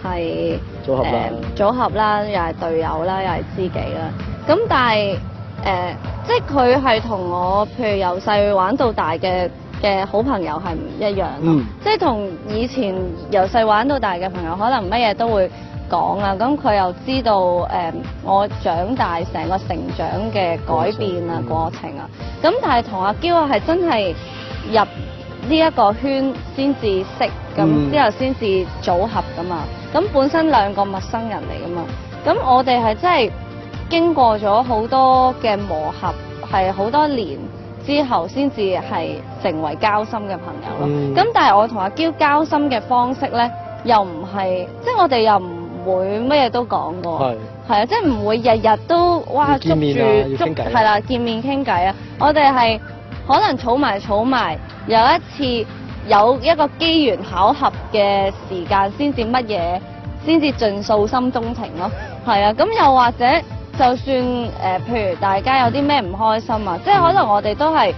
係組合啦又係隊友啦，又係知己啦。咁但係即係佢係同我譬如由細玩到大嘅好朋友係唔一樣咯。即係同以前由細玩到大嘅朋友，可能乜嘢都會講啊。咁佢又知道我長大成個成長嘅改變啊過程啊。咁但係同阿嬌係真係入呢一個圈先至識，咁之後先至組合噶嘛。咁本身兩個陌生人嚟噶嘛。咁我哋係真係經過咗好多嘅磨合，係好多年之後先至係成為交心嘅朋友咯。咁但係我同阿嬌交心嘅方式咧，又唔係即係我哋又唔會乜嘢都講過，係啊，即係唔會日日都哇捉住係啦見面傾偈啊。我哋係可能儲埋，有一次有一個機緣巧合嘅時間，先至盡訴心中情咯。係啊，咁又或者就算譬如大家有啲咩唔開心啊，即係可能我哋都係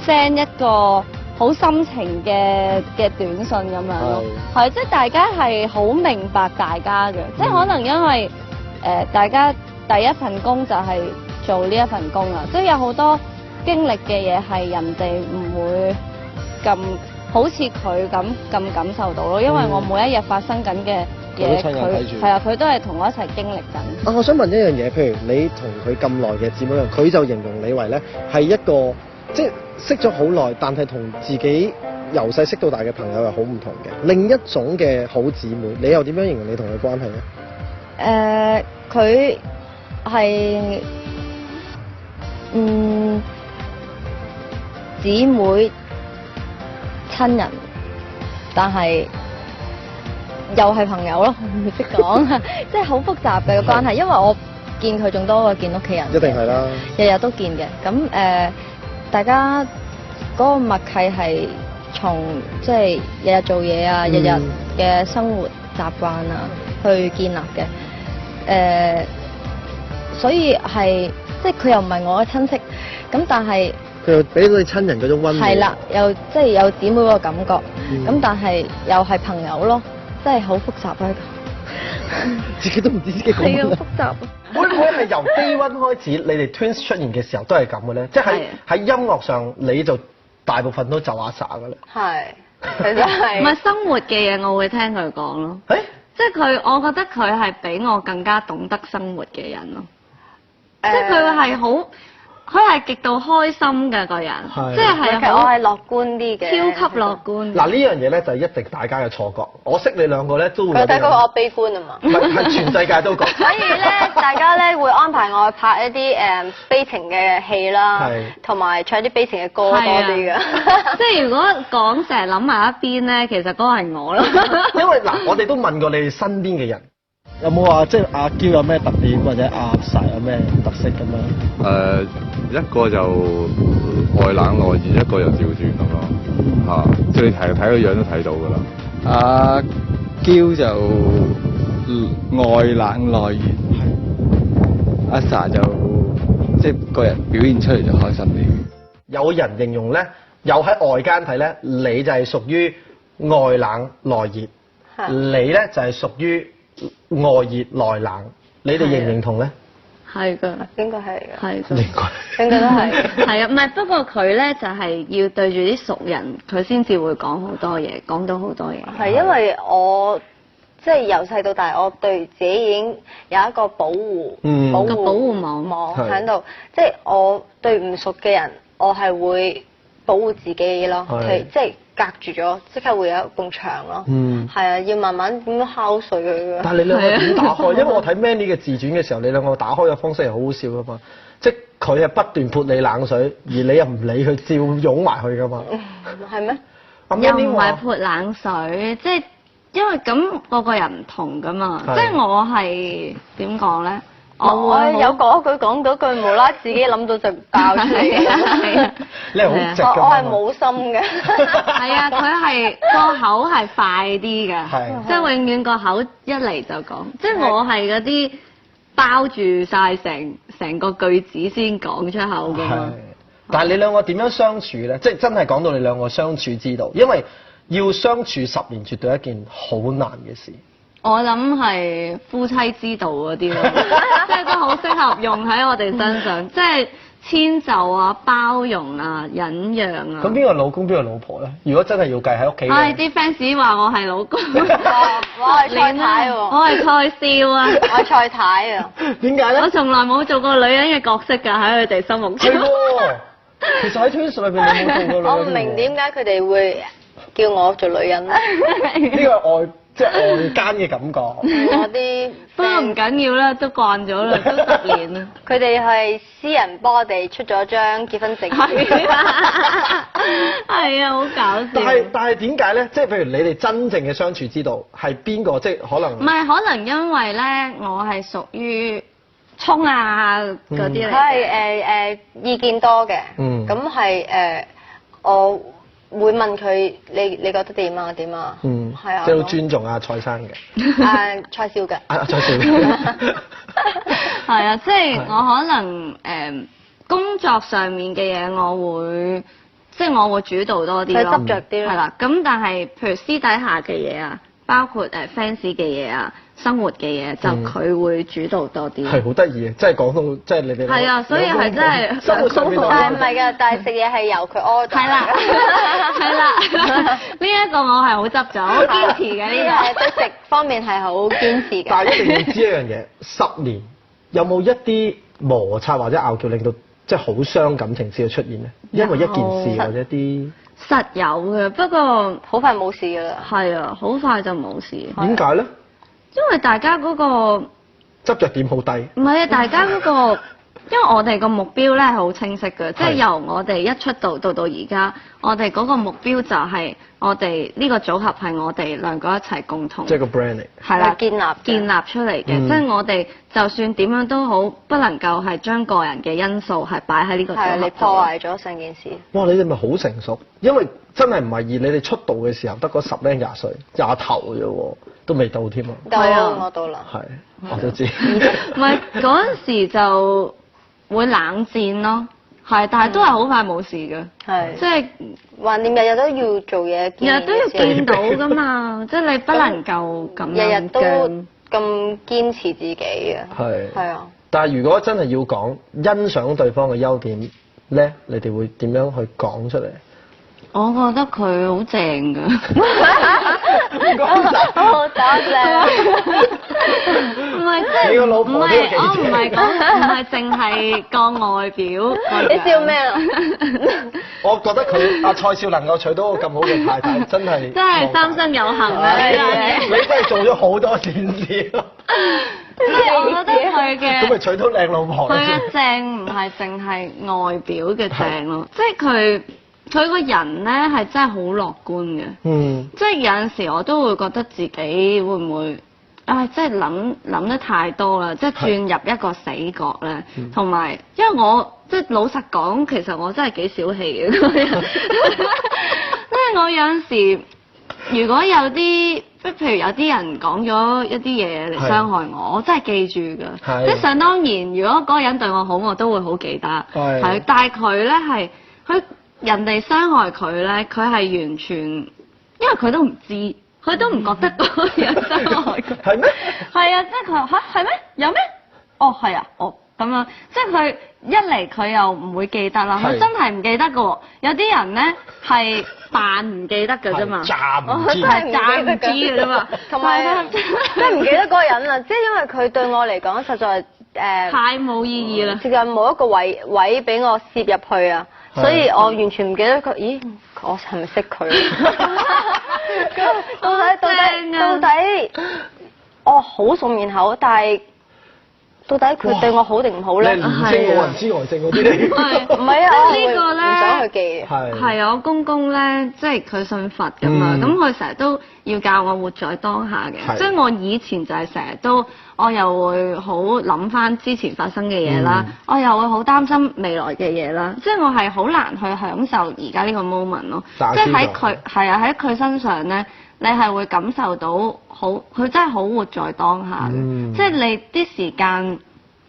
send 一個好深情嘅短信咁樣咯。係，即係大家係好明白大家嘅，即係可能因為大家第一份工就係做呢一份工啊，即係有好多經歷嘅嘢係人哋唔會咁好似佢咁感受到咯，因為我每一日發生緊嘅嘢，佢都係同我一齊經歷緊。我想問一樣嘢，譬如你同佢咁耐嘅姊妹樣，佢就形容你為咧係一個即係識咗好耐，但係同自己由細識到大嘅朋友係好唔同嘅。另一種嘅好姊妹，你又點樣形容你同佢關係咧？佢係姊妹親人，但係又係朋友咯，我唔識講，即係好複雜嘅關係。因為我見佢仲多過見屋企人，一定係啦，日日都見嘅。咁大家嗰個默契係從即係日日做嘢啊，日日嘅生活習慣啊去建立嘅。所以係即係佢又唔係我嘅親戚，咁但係佢又俾到你親人嗰種溫暖。係啦，又即係有姊妹嗰個感覺，咁但係又係朋友咯，真係好複雜啊！自己都唔知自己講乜。係啊，複雜。會唔會係由 Day One 開始，你哋 Twins 出現嘅時候都係咁嘅咧？即係喺音樂上，你就大部分都就阿 Sa 嘅咧。係，其實係。唔係生活嘅嘢，我會聽佢講咯。即係佢，我覺得佢係比我更加懂得生活嘅人咯。即係佢係好，佢係極度開心嘅個人，即係我係樂觀啲嘅，超級樂觀。嗱呢樣嘢咧就係一定大家嘅錯覺。我識你兩個咧都會。佢睇過我悲觀啊嘛。唔係，係全世界都講。所以咧，大家咧會安排我去拍一啲悲情嘅戲啦，同埋唱啲悲情嘅歌多啲嘅。即係如果講成日諗埋一邊咧，其實嗰個係我咯。因為嗱，我哋都問過你哋身邊嘅人。有冇話即係阿嬌有咩特點，或者阿 Sa 有咩特色咁樣？一個就外冷內熱，一個又調轉咁咯。即係你睇個樣都睇到㗎啦。阿嬌就外冷內熱，阿 Sa 就即係個人表現出嚟就開心啲。有人形容咧，又喺外間睇咧，你就係屬於外冷內熱，你咧就係屬於外熱內冷，你哋認唔認同咧？係㗎，應該係㗎。係㗎，應該都係。係啊，唔係不過佢咧就係要對住啲熟人，佢先至會講好多嘢，講到好多嘢。係因為我即係由細到大，我對自己已經有一個保護網喺度，即係我對唔熟嘅人，我係會保護自己咯，即係。隔住咗，即刻會有一埲牆咯。係啊，要慢慢點樣敲碎佢嘅。但係你兩個點打開？因為我睇 Manny 嘅自傳嘅時候，你兩個打開嘅方式係好好笑噶嘛。即係佢係不斷潑你冷水，而你又唔理佢，照擁埋去噶嘛。係咩？又唔係潑冷水，即係因為咁個個人唔同噶嘛。即係我係點講咧？我有講一句講嗰句，無啦自己諗到就爆出嚟嘅。你係好直㗎。我係冇心嘅。係啊，佢係個口係快啲㗎，即係永遠個口一嚟就講。即係我係嗰啲包住晒成個句子先講出口㗎嘛。但係你兩個點樣相處咧？即係真係講到你兩個相處之道，因為要相處10年絕對係一件好難嘅事。我諗係夫妻之道嗰啲咯，即係都好適合用喺我哋身上，即係遷就啊、包容啊、忍讓啊。咁邊個老公邊個老婆咧？如果真係要計喺屋企，啲 fans 話我係老公，我係蔡太喎，我係蔡少啊，我係蔡太啊。點解咧？我從來冇做過女人嘅角色㗎，喺佢哋心目中。係喎，其實喺 Twins 裏邊你冇做過女人。我唔明點解佢哋會叫我做女人咧？呢個即係外間嘅感覺。我啲不過唔緊要啦，都慣咗啦，都10年啦。佢哋係私人幫我哋出咗張結婚證書。係啊，好搞笑。但係點解咧？即係譬如你哋真正嘅相處之道係邊個？即係可能唔係，可能因為咧，我係屬於衝啊嗰啲嚟嘅。佢係意見多嘅。咁係我會問佢你覺得點啊？點啊？係啊。即係好尊重阿蔡生嘅。蔡少嘅。蔡少嘅。係啊，即係我可能工作上面嘅嘢，我會主導多啲咯。佢執着啲咯。係啦，咁但係譬如私底下嘅嘢啊，包括fans 嘅嘢啊，生活嘅嘢，就佢會主導多啲。係好得意嘅，即係講到即係你哋。係啊，所以係真係生活上面。但係唔係㗎，但係食嘢係由佢 order。係啦，係啦，呢一個我係好執着，好堅持嘅呢個。對食方面係好堅持嘅。但係一定要知一樣嘢，10年有冇一啲摩擦或者拗撬令到即係好傷感情先會出現咧？因為一件事或者啲實有嘅，不過好快冇事㗎啦。係啊，好快就冇事。點解咧？因為大家嗰個執着點好低。唔係啊，大家嗰個，因為我哋個目標咧係好清晰嘅，即係由我哋一出道到而家，我哋嗰個目標就係我哋呢個組合係我哋兩個一齊共同。即係個 brand 嚟。係啦，建立出嚟嘅，即係我哋就算點樣都好，不能夠係將個人嘅因素係擺喺呢個組合度。係你破壞咗成件事。哇！你哋咪好成熟，因為真係唔係以你哋出道嘅時候得嗰10零20歲廿頭啫喎，都未到添啊。係啊，我到啦。係，我都知。唔係嗰陣時就會冷戰咯，係，但係都係好快冇事嘅。係，即係橫掂日日都要做嘢，日日都要見到㗎嘛，即係你不能夠咁樣日日都咁堅持自己嘅。係啊。但係如果真係要講欣賞對方嘅優點咧，你哋會點樣去講出嚟？我覺得佢好正㗎。好多謝。唔係即係，唔係我唔係講，唔係淨係個外表。你笑咩啊？我覺得佢阿蔡少能夠娶到個咁好嘅太太，真係真係三生有幸啊！你真係做咗好多善事咯。即係我覺得佢嘅咁咪娶到靚老婆。佢嘅正唔係淨係外表嘅正咯，即係佢個人咧係真係好樂觀嘅。即係有陣時我都會覺得自己會唔會即係諗得太多啦，即係轉入一個死角咧。同埋因為我即係老實講，其實我真係幾小氣嘅個人。即係我有陣時，如果有啲譬如有啲人講咗一啲嘢嚟傷害我，我真係記住㗎。即係想當然，如果嗰個人對我好，我都會好記得。係，但係佢咧係人哋傷害佢咧，佢係完全，因為佢都唔知，佢都唔覺得嗰個人傷害佢。係咩？係啊，即係佢話係咩？有咩？哦，係啊，哦咁樣，即係佢一嚟佢又唔會記得啦，佢真係唔記得㗎喎。有啲人咧係扮唔記得㗎啫嘛，詐唔知㗎啫嘛。同埋即係唔記得嗰個人啦，即係因為佢對我嚟講實在太冇意義啦，接近冇一個位俾我攝入去啊。所以我完全唔記得佢，咦？我係咪識佢？到底，我好熟面口，但係到底佢對我好定唔好咧？你年青冇人知外證嗰啲咧？唔係啊，我呢個咧唔想去記。係啊，我公公咧，即係佢信佛㗎嘛，咁佢成日都要教我活在當下嘅。即係我以前就係成日都，我又會好諗翻之前發生嘅嘢啦，我又會好擔心未來嘅嘢啦。即係我係好難去享受而家呢個 moment 咯。即係喺佢係啊，喺佢身上咧，你係會感受到佢真係好活在當下嘅。即係你啲時間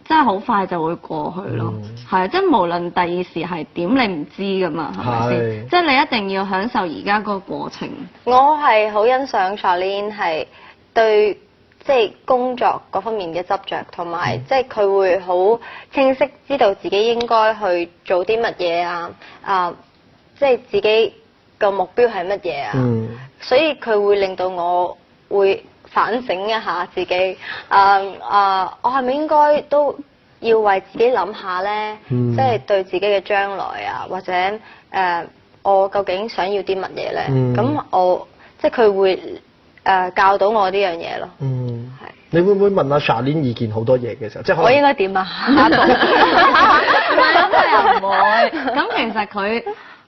真係好快就會過去咯。係，即係無論第二時係點，你唔知㗎嘛，係咪先？即係你一定要享受而家嗰個過程。我係好欣賞 Charlene 係對即係工作各方面嘅執着，同埋即係佢會好清晰知道自己應該去做啲乜嘢啊，即係自己個目標係乜嘢啊，所以佢會令到我會反省一下自己，我係咪應該都要為自己諗下咧？即係對自己嘅將來啊，或者我究竟想要啲乜嘢咧？咁我即係佢會教到我呢樣嘢咯。係。你會唔會問阿 Charlene 意見好多嘢嘅時候？即係我應該點啊？下一步。咁佢又唔會。咁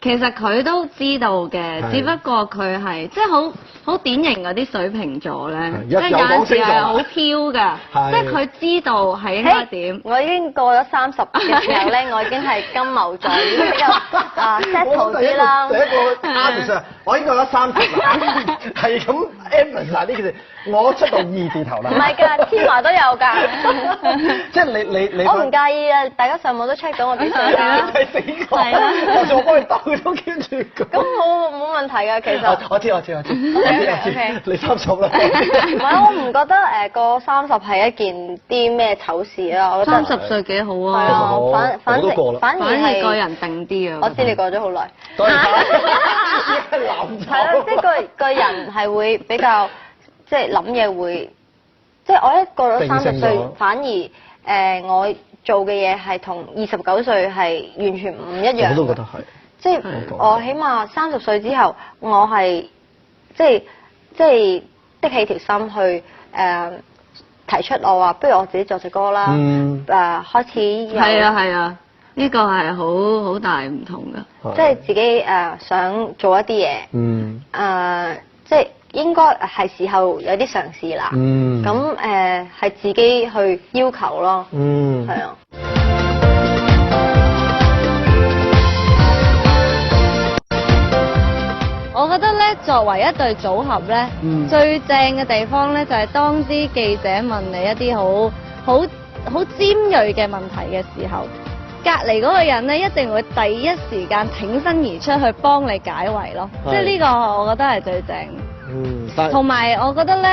其實佢都知道嘅，只不過佢係即係好典型嗰啲水瓶座咧，即係有陣時係好飄㗎，即係佢知道係應該點。我已經過咗30嘅時候咧，我已經係金牛座，已經比較settle啲啦。第一個 artist 我已經過咗30啦，係咁 Emma 呢件事，我出到2字頭啦。唔係㗎，天華都有㗎。即係你我唔介意啊，大家上網都 check 到我啲相啦。係死過，就算我幫你鬥都 keep 住咁。咁冇問題㗎，其實。我知。你30啦。唔係，我唔覺得過30係一件啲咩醜事啊，我覺得。30歲幾好啊。係啊，反而係個人定啲啊。我知你過咗好耐。係係咯，即係個人係會比較，即係諗嘢會，即係我一過咗30歲，反而我做嘅嘢係同29歲係完全唔一樣。我都覺得係。即係我起碼30歲之後，我係即係的起條心去提出我話，不如我自己作隻歌啦。開始係啊，呢個係好大唔同㗎。即係自己想做一啲嘢。即係應該係時候有啲嘗試啦。咁係自己去要求咯。係啊。我覺得咧，作為一對組合咧，最正嘅地方咧，就係當啲記者問你一啲好尖鋭嘅問題嘅時候，隔離嗰個人咧一定會第一時間挺身而出去幫你解圍咯。即係呢個我覺得係最正。同埋我覺得咧。